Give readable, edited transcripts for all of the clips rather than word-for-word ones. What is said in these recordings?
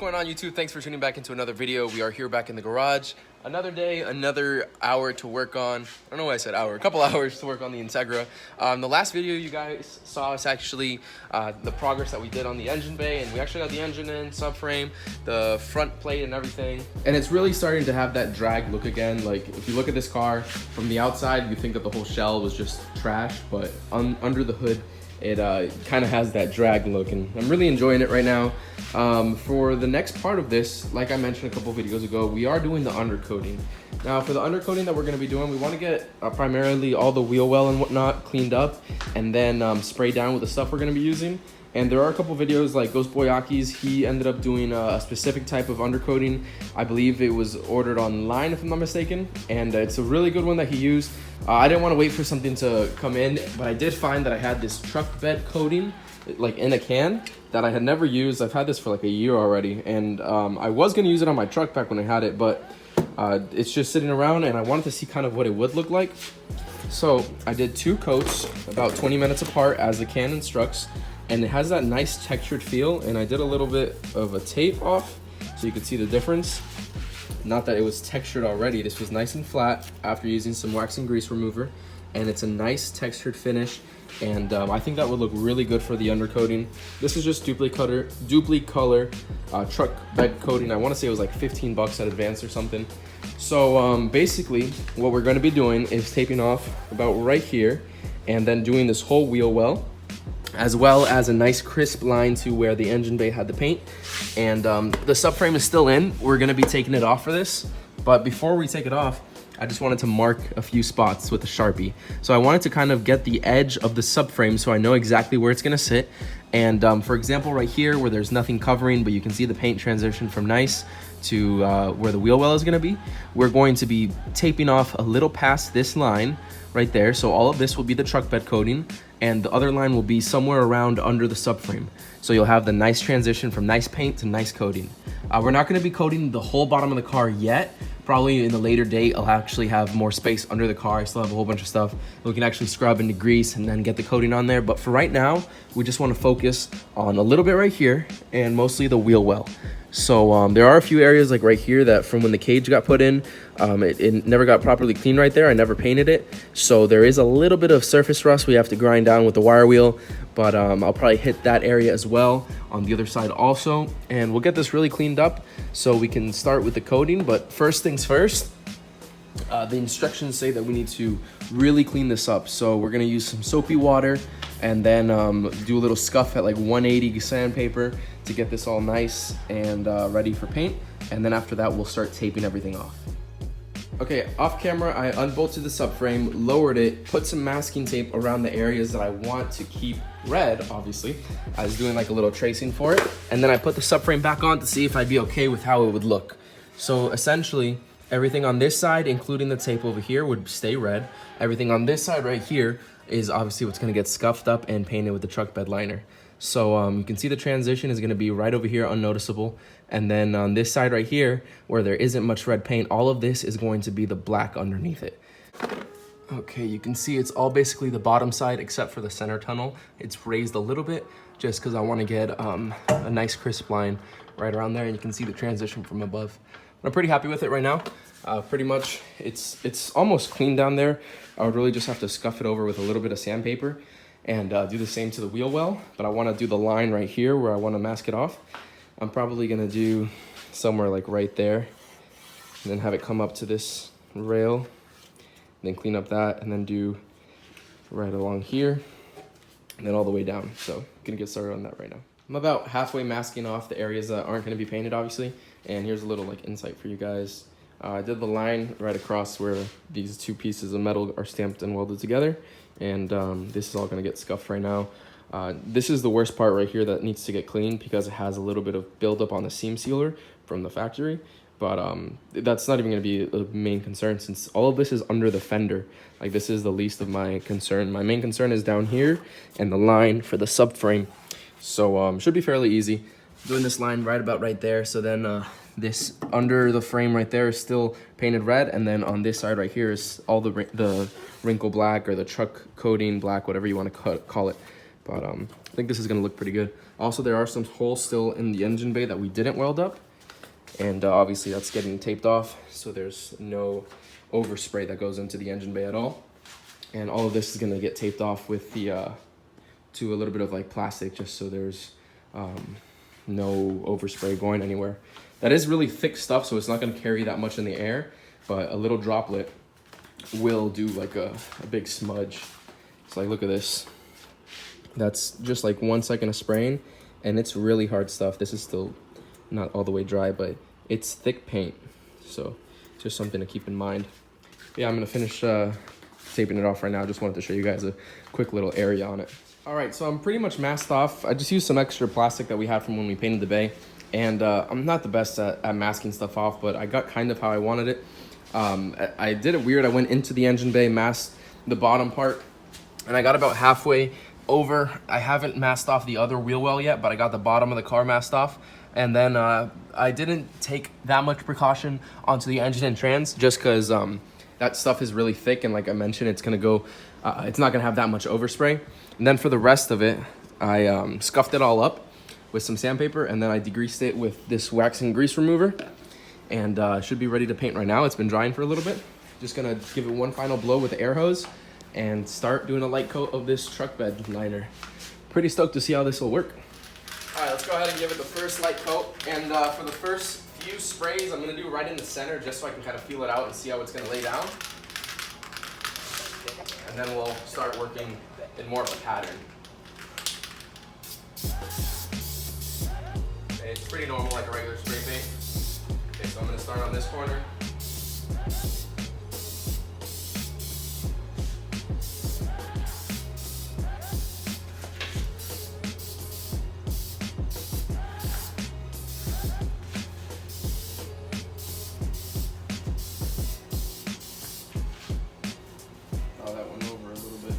going on, YouTube? Thanks for tuning back into another video. We are here back in the garage. Another day, another hour to work on. I don't know why I said hour. A couple hours to work on the Integra. The last video you guys saw us actually the progress that we did on the engine bay, and we actually got the engine in, subframe, the front plate and everything. And it's really starting to have that drag look again. Like if you look at this car from the outside, you think that the whole shell was just trash, but under the hood, it kind of has that drag look, and I'm really enjoying it right now. For the next part of this, like I mentioned a couple videos ago, we are doing the undercoating. Now for the undercoating that we're going to be doing, we want to get primarily all the wheel well and whatnot cleaned up, and then spray down with the stuff we're going to be using. And there are a couple videos like Ghost Boyaki's, he ended up doing a specific type of undercoating. I believe it was ordered online if I'm not mistaken, and it's a really good one that he used. I didn't want to wait for something to come in, but I did find that I had this truck bed coating like in a can that I had never used. I've had this for like a year already, and I was going to use it on my truck back when I had it, but it's just sitting around, and I wanted to see kind of what it would look like. So I did 2 coats about 20 minutes apart as the can instructs, and it has that nice textured feel. And I did a little bit of a tape off so you could see the difference. Not that it was textured already, this was nice and flat after using some wax and grease remover, and it's a nice textured finish. And I think that would look really good for the undercoating. This is just Dupli-Color truck bed coating. I want to say it was like 15 bucks at Advance or something. So basically what we're going to be doing is taping off about right here, and then doing this whole wheel well, as well as a nice crisp line to where the engine bay had the paint. And the subframe is still in. We're going to be taking it off for this, but before we take it off, I just wanted to mark a few spots with a Sharpie. So I wanted to kind of get the edge of the subframe so I know exactly where it's gonna sit. And for example, right here where there's nothing covering, but you can see the paint transition from nice to where the wheel well is gonna be, we're going to be taping off a little past this line right there. So all of this will be the truck bed coating, and the other line will be somewhere around under the subframe. So you'll have the nice transition from nice paint to nice coating. We're not gonna be coating the whole bottom of the car yet. Probably in the later date, I'll actually have more space under the car. I still have a whole bunch of stuff we can actually scrub into grease and then get the coating on there. But for right now, we just want to focus on a little bit right here and mostly the wheel well. So there are a few areas like right here that from when the cage got put in, it never got properly cleaned right there. I never painted it. So there is a little bit of surface rust we have to grind down with the wire wheel, but I'll probably hit that area as well on the other side also. And we'll get this really cleaned up so we can start with the coating. But first things first, the instructions say that we need to really clean this up. So we're gonna use some soapy water and then do a little scuff at like 180 sandpaper to get this all nice and ready for paint. And then after that, we'll start taping everything off. Okay, off camera, I unbolted the subframe, lowered it, put some masking tape around the areas that I want to keep red, obviously. I was doing like a little tracing for it. And then I put the subframe back on to see if I'd be okay with how it would look. So essentially, everything on this side, including the tape over here, would stay red. Everything on this side right here is obviously what's gonna get scuffed up and painted with the truck bed liner. So you can see the transition is gonna be right over here, unnoticeable. And then on this side right here, where there isn't much red paint, all of this is going to be the black underneath it. Okay, you can see it's all basically the bottom side except for the center tunnel. It's raised a little bit just because I want to get a nice crisp line right around there, and you can see the transition from above. But I'm pretty happy with it right now. Pretty much it's almost clean down there. I would really just have to scuff it over with a little bit of sandpaper and do the same to the wheel well, but I want to do the line right here where I want to mask it off. I'm probably going to do somewhere like right there, and then have it come up to this rail, and then clean up that, and then do right along here, and then all the way down. So I'm going to get started on that right now. I'm about halfway masking off the areas that aren't going to be painted, obviously, and here's a little like insight for you guys. I did the line right across where these 2 pieces of metal are stamped and welded together, and this is all going to get scuffed right now. This is the worst part right here that needs to get cleaned because it has a little bit of buildup on the seam sealer from the factory, but that's not even going to be a main concern since all of this is under the fender. Like, this is the least of my concern. My main concern is down here and the line for the subframe. So should be fairly easy. Doing this line right about right there, so then this under the frame right there is still painted red, and then on this side right here is all the wrinkle black or the truck coating black, whatever you want to call it. but I think this is gonna look pretty good. Also, there are some holes still in the engine bay that we didn't weld up, and obviously that's getting taped off, so there's no overspray that goes into the engine bay at all. And all of this is gonna get taped off with the to a little bit of like plastic, just so there's no overspray going anywhere. That is really thick stuff, so it's not gonna carry that much in the air, but a little droplet will do like a big smudge. It's like, look at this. That's just like 1 second of spraying, and it's really hard stuff. This is still not all the way dry, but it's thick paint, so just something to keep in mind. Yeah, I'm gonna finish taping it off right now. Just wanted to show you guys a quick little area on it. All right, so I'm pretty much masked off. I just used some extra plastic that we had from when we painted the bay, and I'm not the best at masking stuff off, but I got kind of how I wanted it. I did it weird. I went into the engine bay, masked the bottom part, and I got about halfway over. I haven't masked off the other wheel well yet, but I got the bottom of the car masked off. And then I didn't take that much precaution onto the engine and trans, just because that stuff is really thick, and like I mentioned, it's gonna go, it's not gonna have that much overspray. And then for the rest of it, I scuffed it all up with some sandpaper, and then I degreased it with this wax and grease remover, and should be ready to paint right now. It's been drying for a little bit. Just gonna give it one final blow with the air hose and start doing a light coat of this truck bed liner. Pretty stoked to see how this will work. All right, let's go ahead and give it the first light coat. And for the first few sprays, I'm gonna do right in the center, just so I can kind of feel it out and see how it's gonna lay down. And then we'll start working in more of a pattern. Okay, it's pretty normal, like a regular spray paint. Okay, so I'm gonna start on this corner. That one over a little bit.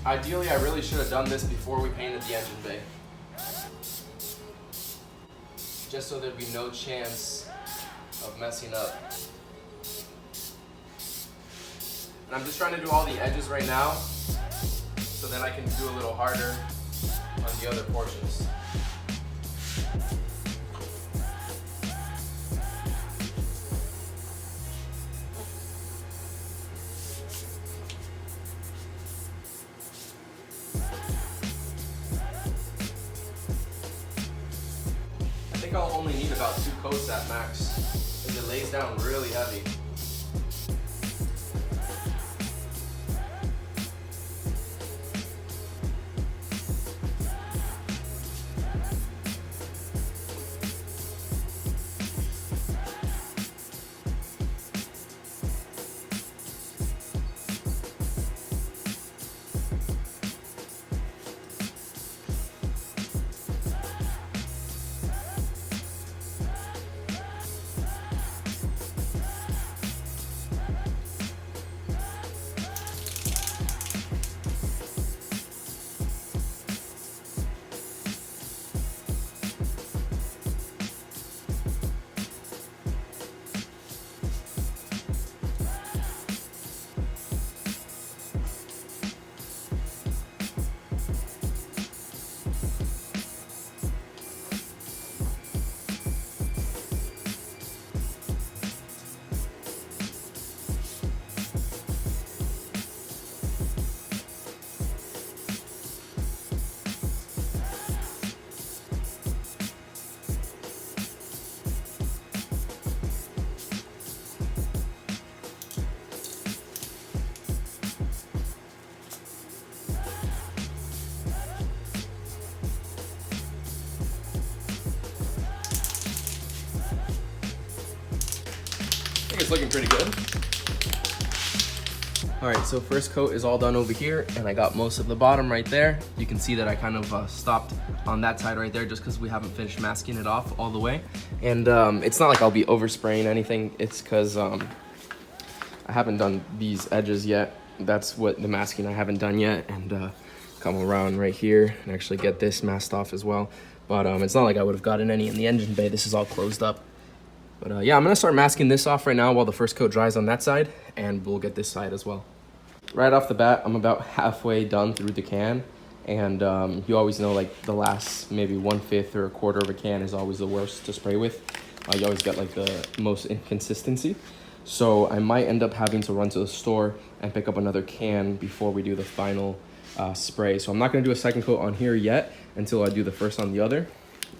Ideally, I really should have done this before we painted the engine bay, just so there'd be no chance of messing up. And I'm just trying to do all the edges right now, so then I can do a little harder on the other portions. I think I'll only need about 2 coats at max, because it lays down really heavy. I think it's looking pretty good. All right, so first coat is all done over here, and I got most of the bottom right there. You can see that I kind of stopped on that side right there just because we haven't finished masking it off all the way. And it's not like I'll be overspraying anything. It's because I haven't done these edges yet. That's what the masking I haven't done yet, and come around right here and actually get this masked off as well. But it's not like I would have gotten any in the engine bay. This is all closed up. But yeah, I'm gonna start masking this off right now while the first coat dries on that side, and we'll get this side as well. Right off the bat, I'm about halfway done through the can, and you always know like the last maybe 1/5 or 1/4 of a can is always the worst to spray with. You always get like the most inconsistency. So I might end up having to run to the store and pick up another can before we do the final spray. So I'm not gonna do a second coat on here yet until I do the first on the other.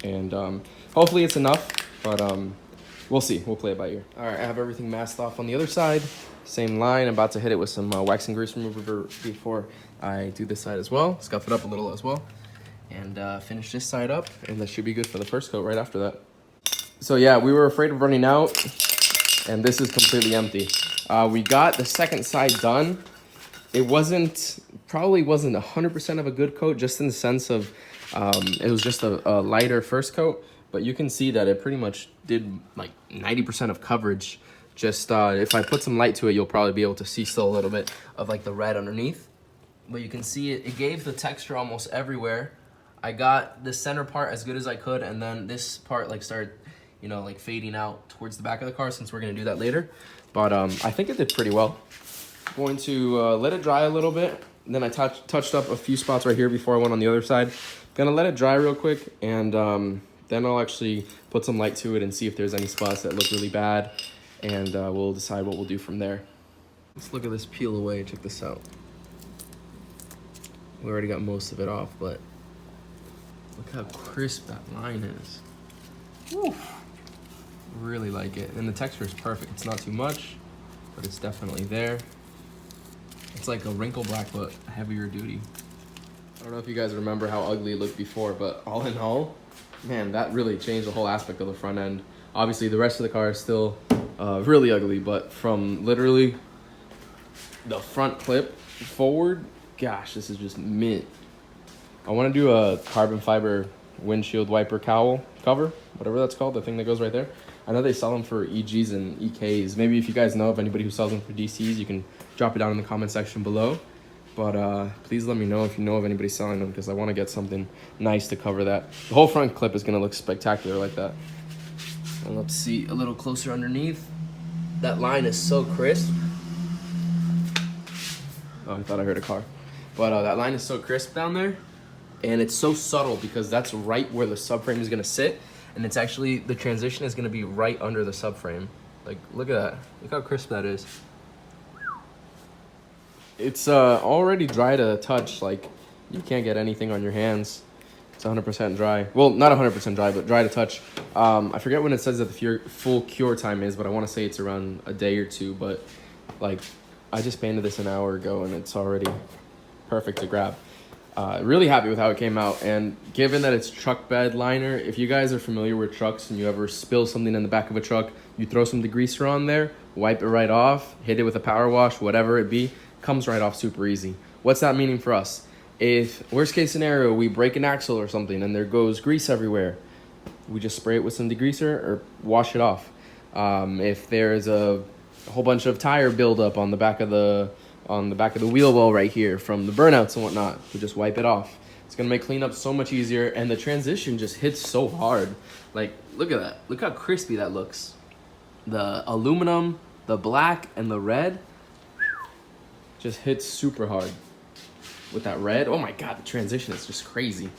And hopefully it's enough, but we'll see. We'll play it by ear. All right, I have everything masked off on the other side. Same line. I'm about to hit it with some wax and grease remover before I do this side as well. Scuff it up a little as well. And finish this side up, and that should be good for the first coat right after that. So yeah, we were afraid of running out, and this is completely empty. We got the second side done. It probably wasn't 100% of a good coat, just in the sense of it was just a lighter first coat, but you can see that it pretty much did like 90% of coverage. Just if I put some light to it, you'll probably be able to see still a little bit of like the red underneath. But you can see it gave the texture almost everywhere. I got the center part as good as I could, and then this part like started, you know, like fading out towards the back of the car, since we're gonna do that later. But I think it did pretty well. Going to let it dry a little bit. And then I touched up a few spots right here before I went on the other side. Gonna let it dry real quick, and then I'll actually put some light to it and see if there's any spots that look really bad, and we'll decide what we'll do from there. Let's look at this peel away. Check this out. We already got most of it off, but look how crisp that line is. Woo. Really like it, and the texture is perfect. It's not too much, but it's definitely there. It's like a wrinkle black, but heavier duty. I don't know if you guys remember how ugly it looked before, but all in all, man, that really changed the whole aspect of the front end. Obviously, the rest of the car is still really ugly, but from literally the front clip forward, gosh, this is just mint. I want to do a carbon fiber windshield wiper cowl cover, whatever that's called, the thing that goes right there. I know they sell them for EGs and EKs. Maybe if you guys know of anybody who sells them for DCs, you can drop it down in the comment section below. But please let me know if you know of anybody selling them, because I want to get something nice to cover that. The whole front clip is going to look spectacular like that. And let's see a little closer underneath. That line is so crisp. Oh, I thought I heard a car. But that line is so crisp down there. And it's so subtle because that's right where the subframe is going to sit. And it's actually, the transition is going to be right under the subframe. Like, look at that. Look how crisp that is. It's already dry to touch. Like, you can't get anything on your hands. It's 100% dry. Well, not 100% dry, but dry to touch. I forget when it says that the full cure time is, but I want to say it's around a day or two. But, like, I just painted this an hour ago, and it's already perfect to grab. Really happy with how it came out, and given that it's truck bed liner, if you guys are familiar with trucks and you ever spill something in the back of a truck, you throw some degreaser on there, wipe it right off, hit it with a power wash, whatever it be, comes right off super easy. What's that meaning for us? If, worst case scenario, we break an axle or something and there goes grease everywhere, we just spray it with some degreaser or wash it off. If there's a whole bunch of tire buildup on the back of the wheel well right here from the burnouts and whatnot, we just wipe it off. It's gonna make cleanup so much easier, and the transition just hits so hard. Like, look at that. Look how crispy that looks. The aluminum, the black, and the red just hits super hard. With that red, oh my God, the transition is just crazy.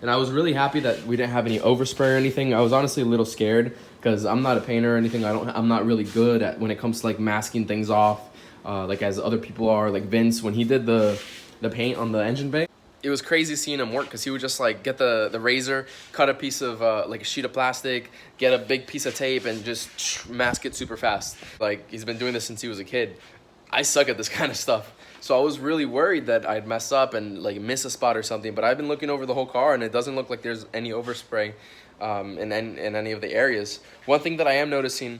And I was really happy that we didn't have any overspray or anything. I was honestly a little scared because I'm not a painter or anything. I'm not really good at when it comes to like masking things off. Like as other people are, like Vince, when he did the paint on the engine bay, it was crazy seeing him work, because he would just like get the razor, cut a piece of like a sheet of plastic, get a big piece of tape, and just mask it super fast. Like, he's been doing this since he was a kid. I suck at this kind of stuff, so I was really worried that I'd mess up and like miss a spot or something. But I've been looking over the whole car, and it doesn't look like there's any overspray in any of the areas. One thing that I am noticing,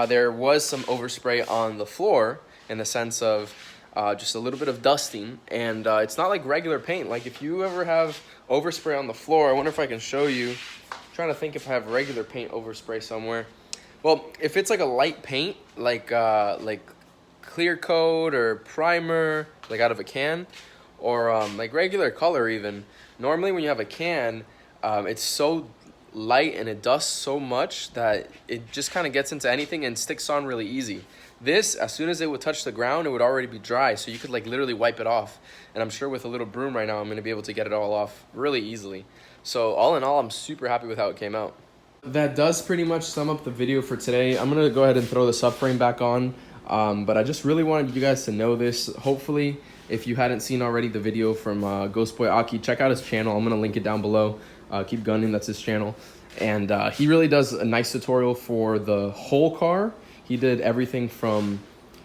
there was some overspray on the floor, in the sense of just a little bit of dusting, and it's not like regular paint. Like, if you ever have overspray on the floor, I wonder if I can show you. I'm trying to think if I have regular paint overspray somewhere. Well, if it's like a light paint, like clear coat or primer, like out of a can, or like regular color even. Normally when you have a can, it's so light and it dusts so much that it just kind of gets into anything and sticks on really easy. This, as soon as it would touch the ground, it would already be dry, so you could like literally wipe it off. And I'm sure with a little broom right now, I'm gonna be able to get it all off really easily. So all in all, I'm super happy with how it came out. That does pretty much sum up the video for today. I'm gonna go ahead and throw the subframe back on, but I just really wanted you guys to know this. Hopefully, if you hadn't seen already the video from Ghost Boy Aki, check out his channel. I'm gonna link it down below. Keep gunning, that's his channel. And he really does a nice tutorial for the whole car. He did everything from,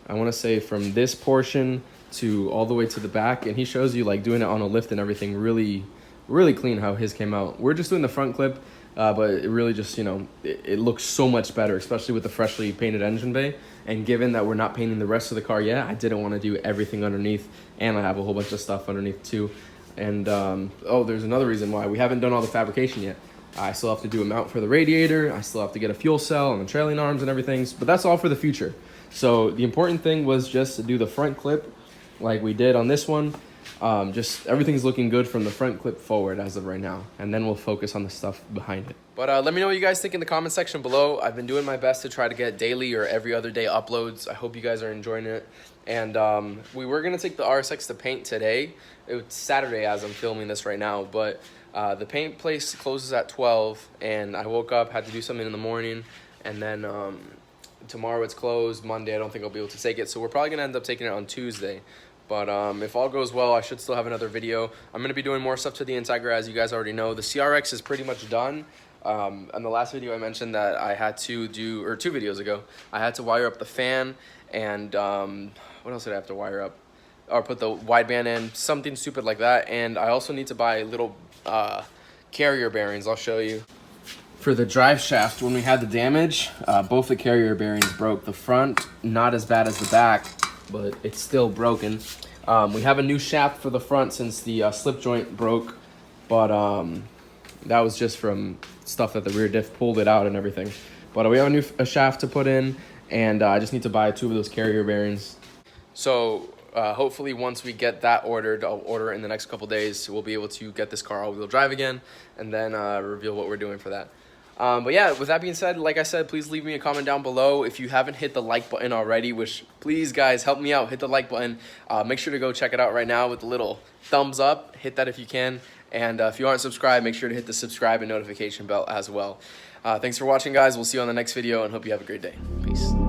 I wanna say from this portion to all the way to the back. And he shows you like doing it on a lift and everything really, really clean how his came out. We're just doing the front clip, but it really just, you know, it looks so much better, especially with the freshly painted engine bay. And given that we're not painting the rest of the car yet, I didn't wanna do everything underneath. And I have a whole bunch of stuff underneath too. And oh, there's another reason why we haven't done all the fabrication yet. I still have to do a mount for the radiator. I still have to get a fuel cell and the trailing arms and everything, but that's all for the future. So the important thing was just to do the front clip like we did on this one. Just everything's looking good from the front clip forward as of right now, and then we'll focus on the stuff behind it. But let me know what you guys think in the comment section below. I've been doing my best to try to get daily or every other day uploads. I hope you guys are enjoying it. And we were gonna take the RSX to paint today. It's Saturday as I'm filming this right now, but the paint place closes at 12, and I woke up, had to do something in the morning, and then tomorrow it's closed. Monday I don't think I'll be able to take it, so we're probably gonna end up taking it on Tuesday. But if all goes well, I should still have another video. I'm gonna be doing more stuff to the Integra, as you guys already know. The CRX is pretty much done. On the last video I mentioned that I had to do, or 2 videos ago, I had to wire up the fan, and what else did I have to wire up? Or put the wideband in, something stupid like that. And I also need to buy little carrier bearings. I'll show you. For the drive shaft, when we had the damage, both the carrier bearings broke. The front, not as bad as the back, but it's still broken. We have a new shaft for the front since the slip joint broke, but that was just from stuff that the rear diff pulled it out and everything. But we have a new shaft to put in, and I just need to buy 2 of those carrier bearings. So hopefully once we get that ordered, I'll order it in the next couple days. We'll be able to get this car all-wheel drive again, and then reveal what we're doing for that. But yeah, with that being said, like I said, please leave me a comment down below. If you haven't hit the like button already, which please guys, help me out, hit the like button. Make sure to go check it out right now with the little thumbs up. Hit that if you can. And if you aren't subscribed, make sure to hit the subscribe and notification bell as well. Thanks for watching, guys. We'll see you on the next video, and hope you have a great day. Peace.